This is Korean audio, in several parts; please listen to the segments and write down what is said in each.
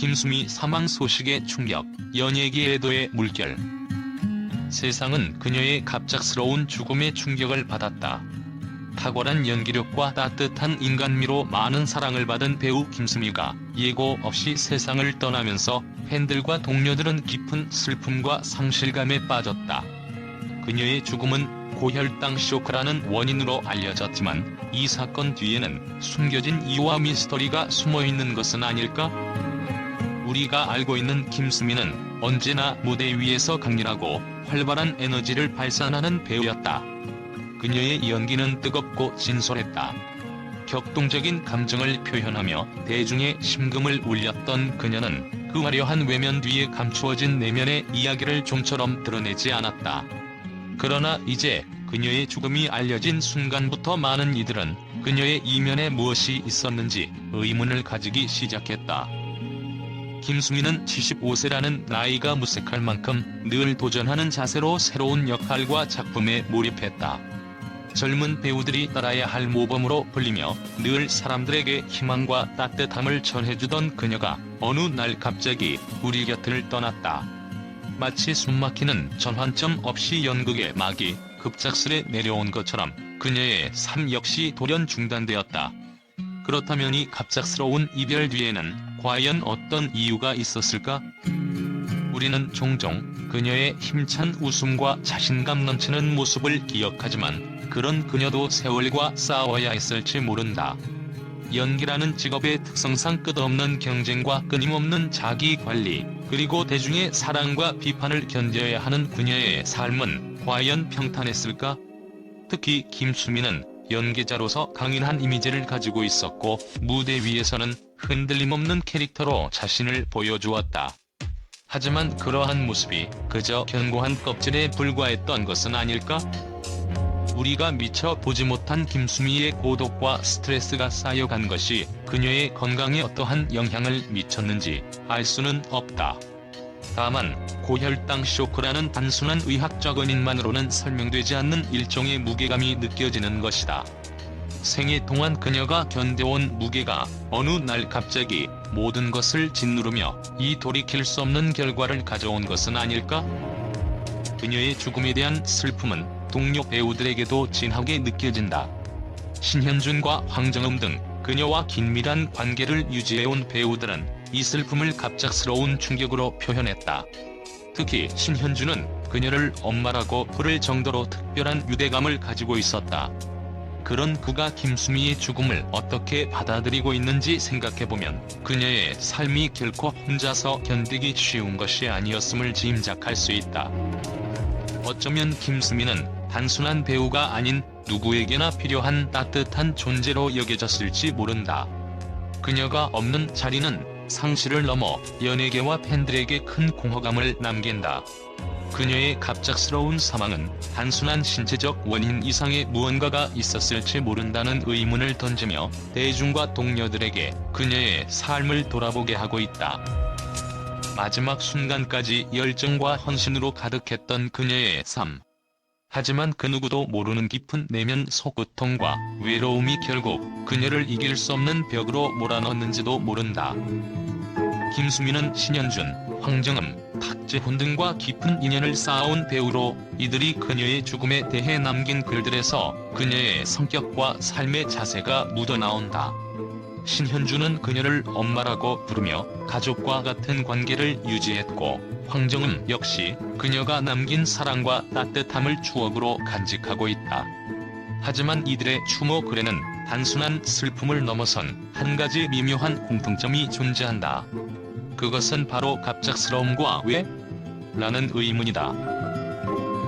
김수미 사망 소식의 충격, 연예계 애도의 물결. 세상은 그녀의 갑작스러운 죽음에 충격을 받았다. 탁월한 연기력과 따뜻한 인간미로 많은 사랑을 받은 배우 김수미가 예고 없이 세상을 떠나면서 팬들과 동료들은 깊은 슬픔과 상실감에 빠졌다. 그녀의 죽음은 고혈당 쇼크라는 원인으로 알려졌지만 이 사건 뒤에는 숨겨진 이유와 미스터리가 숨어있는 것은 아닐까? 우리가 알고 있는 김수미는 언제나 무대 위에서 강렬하고 활발한 에너지를 발산하는 배우였다. 그녀의 연기는 뜨겁고 진솔했다. 격동적인 감정을 표현하며 대중의 심금을 울렸던 그녀는 그 화려한 외면 뒤에 감추어진 내면의 이야기를 좀처럼 드러내지 않았다. 그러나 이제 그녀의 죽음이 알려진 순간부터 많은 이들은 그녀의 이면에 무엇이 있었는지 의문을 가지기 시작했다. 김수미는 75세라는 나이가 무색할 만큼 늘 도전하는 자세로 새로운 역할과 작품에 몰입했다. 젊은 배우들이 따라야 할 모범으로 불리며 늘 사람들에게 희망과 따뜻함을 전해주던 그녀가 어느 날 갑자기 우리 곁을 떠났다. 마치 숨막히는 전환점 없이 연극의 막이 급작스레 내려온 것처럼 그녀의 삶 역시 돌연 중단되었다. 그렇다면 이 갑작스러운 이별 뒤에는 과연 어떤 이유가 있었을까? 우리는 종종 그녀의 힘찬 웃음과 자신감 넘치는 모습을 기억하지만 그런 그녀도 세월과 싸워야 했을지 모른다. 연기라는 직업의 특성상 끝없는 경쟁과 끊임없는 자기관리, 그리고 대중의 사랑과 비판을 견뎌야 하는 그녀의 삶은 과연 평탄했을까? 특히 김수미는 연기자로서 강인한 이미지를 가지고 있었고 무대 위에서는 흔들림 없는 캐릭터로 자신을 보여주었다. 하지만 그러한 모습이 그저 견고한 껍질에 불과했던 것은 아닐까? 우리가 미처 보지 못한 김수미의 고독과 스트레스가 쌓여간 것이 그녀의 건강에 어떠한 영향을 미쳤는지 알 수는 없다. 다만 고혈당 쇼크라는 단순한 의학적 원인만으로는 설명되지 않는 일종의 무게감이 느껴지는 것이다. 생애 동안 그녀가 견뎌온 무게가 어느 날 갑자기 모든 것을 짓누르며 이 돌이킬 수 없는 결과를 가져온 것은 아닐까? 그녀의 죽음에 대한 슬픔은 동료 배우들에게도 진하게 느껴진다. 신현준과 황정음 등 그녀와 긴밀한 관계를 유지해온 배우들은 이 슬픔을 갑작스러운 충격으로 표현했다. 특히 신현준은 그녀를 엄마라고 부를 정도로 특별한 유대감을 가지고 있었다. 그런 그가 김수미의 죽음을 어떻게 받아들이고 있는지 생각해보면 그녀의 삶이 결코 혼자서 견디기 쉬운 것이 아니었음을 짐작할 수 있다. 어쩌면 김수미는 단순한 배우가 아닌 누구에게나 필요한 따뜻한 존재로 여겨졌을지 모른다. 그녀가 없는 자리는 상실을 넘어 연예계와 팬들에게 큰 공허감을 남긴다. 그녀의 갑작스러운 사망은 단순한 신체적 원인 이상의 무언가가 있었을지 모른다는 의문을 던지며 대중과 동료들에게 그녀의 삶을 돌아보게 하고 있다. 마지막 순간까지 열정과 헌신으로 가득했던 그녀의 삶. 하지만 그 누구도 모르는 깊은 내면 속고통과 외로움이 결국 그녀를 이길 수 없는 벽으로 몰아넣는지도 모른다. 김수미는 신현준, 황정음, 탁재훈 등과 깊은 인연을 쌓아온 배우로 이들이 그녀의 죽음에 대해 남긴 글들에서 그녀의 성격과 삶의 자세가 묻어나온다. 신현준은 그녀를 엄마라고 부르며 가족과 같은 관계를 유지했고 황정음 역시 그녀가 남긴 사랑과 따뜻함을 추억으로 간직하고 있다. 하지만 이들의 추모 글에는 단순한 슬픔을 넘어선 한 가지 미묘한 공통점이 존재한다. 그것은 바로 갑작스러움과 왜? 라는 의문이다.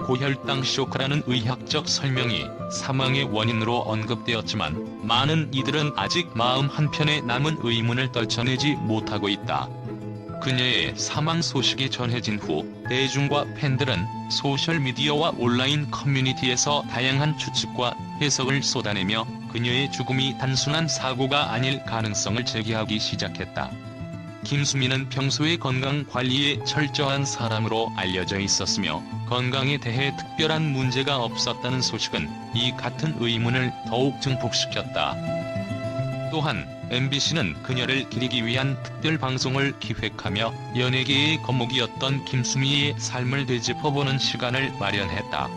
고혈당 쇼크라는 의학적 설명이 사망의 원인으로 언급되었지만 많은 이들은 아직 마음 한편에 남은 의문을 떨쳐내지 못하고 있다. 그녀의 사망 소식이 전해진 후 대중과 팬들은 소셜미디어와 온라인 커뮤니티에서 다양한 추측과 해석을 쏟아내며 그녀의 죽음이 단순한 사고가 아닐 가능성을 제기하기 시작했다. 김수미는 평소에 건강 관리에 철저한 사람으로 알려져 있었으며 건강에 대해 특별한 문제가 없었다는 소식은 이 같은 의문을 더욱 증폭시켰다. 또한 MBC는 그녀를 기리기 위한 특별 방송을 기획하며 연예계의 거목이었던 김수미의 삶을 되짚어보는 시간을 마련했다.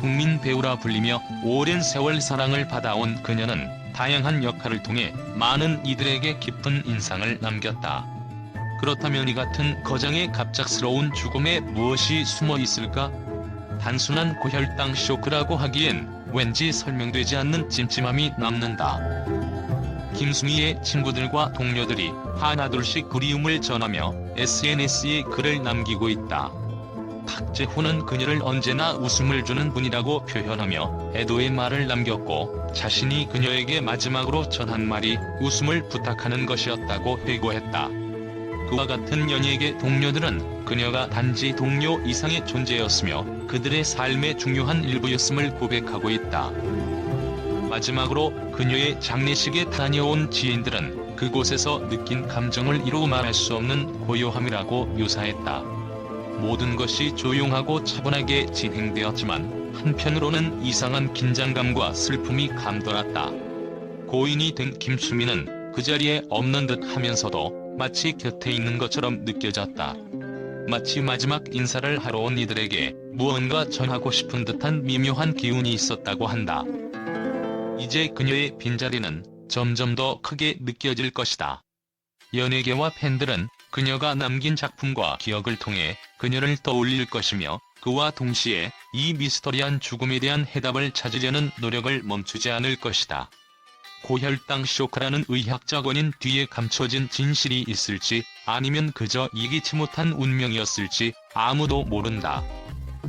국민 배우라 불리며 오랜 세월 사랑을 받아온 그녀는 다양한 역할을 통해 많은 이들에게 깊은 인상을 남겼다. 그렇다면 이 같은 거장의 갑작스러운 죽음에 무엇이 숨어 있을까? 단순한 고혈당 쇼크라고 하기엔 왠지 설명되지 않는 찜찜함이 남는다. 김수미의 친구들과 동료들이 하나둘씩 그리움을 전하며 SNS에 글을 남기고 있다. 탁재훈은 그녀를 언제나 웃음을 주는 분이라고 표현하며 애도의 말을 남겼고, 자신이 그녀에게 마지막으로 전한 말이 웃음을 부탁하는 것이었다고 회고했다. 그와 같은 연예계 동료들은 그녀가 단지 동료 이상의 존재였으며 그들의 삶의 중요한 일부였음을 고백하고 있다. 마지막으로 그녀의 장례식에 다녀온 지인들은 그곳에서 느낀 감정을 이루 말할 수 없는 고요함이라고 묘사했다. 모든 것이 조용하고 차분하게 진행되었지만 한편으로는 이상한 긴장감과 슬픔이 감돌았다. 고인이 된 김수미는 그 자리에 없는 듯 하면서도 마치 곁에 있는 것처럼 느껴졌다. 마치 마지막 인사를 하러 온 이들에게 무언가 전하고 싶은 듯한 미묘한 기운이 있었다고 한다. 이제 그녀의 빈자리는 점점 더 크게 느껴질 것이다. 연예계와 팬들은 그녀가 남긴 작품과 기억을 통해 그녀를 떠올릴 것이며, 그와 동시에 이 미스터리한 죽음에 대한 해답을 찾으려는 노력을 멈추지 않을 것이다. 고혈당 쇼크라는 의학적 원인 뒤에 감춰진 진실이 있을지, 아니면 그저 예기치 못한 운명이었을지 아무도 모른다.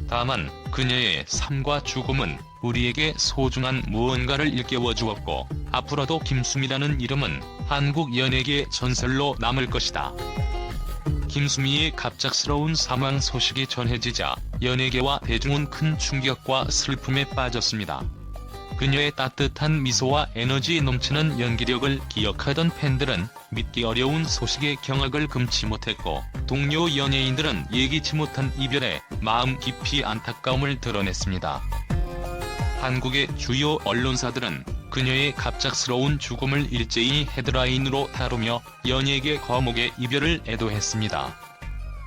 다만 그녀의 삶과 죽음은 우리에게 소중한 무언가를 일깨워 주었고, 앞으로도 김수미라는 이름은 한국 연예계의 전설로 남을 것이다. 김수미의 갑작스러운 사망 소식이 전해지자 연예계와 대중은 큰 충격과 슬픔에 빠졌습니다. 그녀의 따뜻한 미소와 에너지 넘치는 연기력을 기억하던 팬들은 믿기 어려운 소식에 경악을 금치 못했고, 동료 연예인들은 예기치 못한 이별에 마음 깊이 안타까움을 드러냈습니다. 한국의 주요 언론사들은 그녀의 갑작스러운 죽음을 일제히 헤드라인으로 다루며 연예계 거목의 이별을 애도했습니다.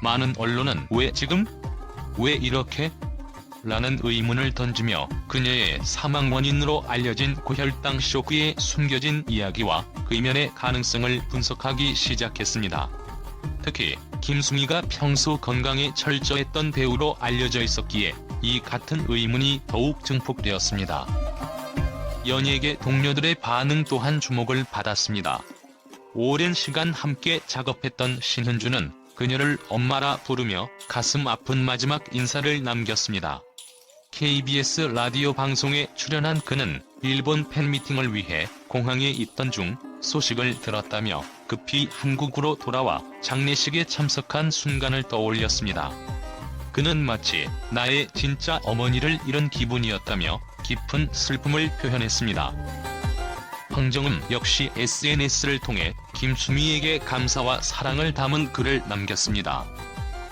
많은 언론은 왜 지금? 왜 이렇게? 라는 의문을 던지며 그녀의 사망 원인으로 알려진 고혈당 쇼크의 숨겨진 이야기와 그 이면의 가능성을 분석하기 시작했습니다. 특히 김수미가 평소 건강에 철저했던 배우로 알려져 있었기에 이 같은 의문이 더욱 증폭되었습니다. 연예계 동료들의 반응 또한 주목을 받았습니다. 오랜 시간 함께 작업했던 신은주는 그녀를 엄마라 부르며 가슴 아픈 마지막 인사를 남겼습니다. KBS 라디오 방송에 출연한 그는 일본 팬미팅을 위해 공항에 있던 중 소식을 들었다며 급히 한국으로 돌아와 장례식에 참석한 순간을 떠올렸습니다. 그는 마치 나의 진짜 어머니를 잃은 기분이었다며 깊은 슬픔을 표현했습니다. 황정음 역시 SNS를 통해 김수미에게 감사와 사랑을 담은 글을 남겼습니다.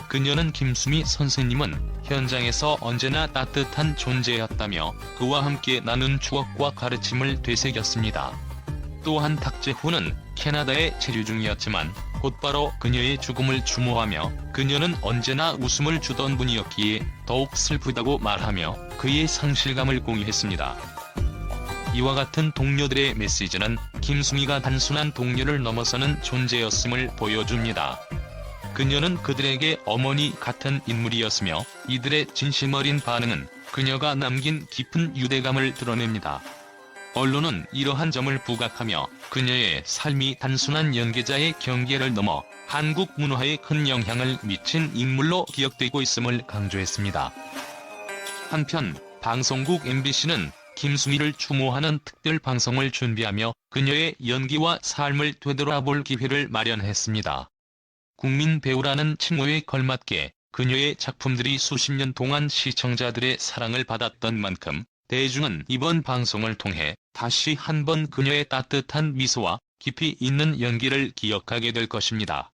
그녀는 김수미 선생님은 현장에서 언제나 따뜻한 존재였다며 그와 함께 나눈 추억과 가르침을 되새겼습니다. 또한 탁재훈은 캐나다에 체류 중이었지만 곧바로 그녀의 죽음을 추모하며 그녀는 언제나 웃음을 주던 분이었기에 더욱 슬프다고 말하며 그의 상실감을 공유했습니다. 이와 같은 동료들의 메시지는 김수미가 단순한 동료를 넘어서는 존재였음을 보여줍니다. 그녀는 그들에게 어머니 같은 인물이었으며 이들의 진심 어린 반응은 그녀가 남긴 깊은 유대감을 드러냅니다. 언론은 이러한 점을 부각하며 그녀의 삶이 단순한 연기자의 경계를 넘어 한국 문화에 큰 영향을 미친 인물로 기억되고 있음을 강조했습니다. 한편 방송국 MBC는 김수미를 추모하는 특별 방송을 준비하며 그녀의 연기와 삶을 되돌아볼 기회를 마련했습니다. 국민 배우라는 칭호에 걸맞게 그녀의 작품들이 수십 년 동안 시청자들의 사랑을 받았던 만큼 대중은 이번 방송을 통해 다시 한번 그녀의 따뜻한 미소와 깊이 있는 연기를 기억하게 될 것입니다.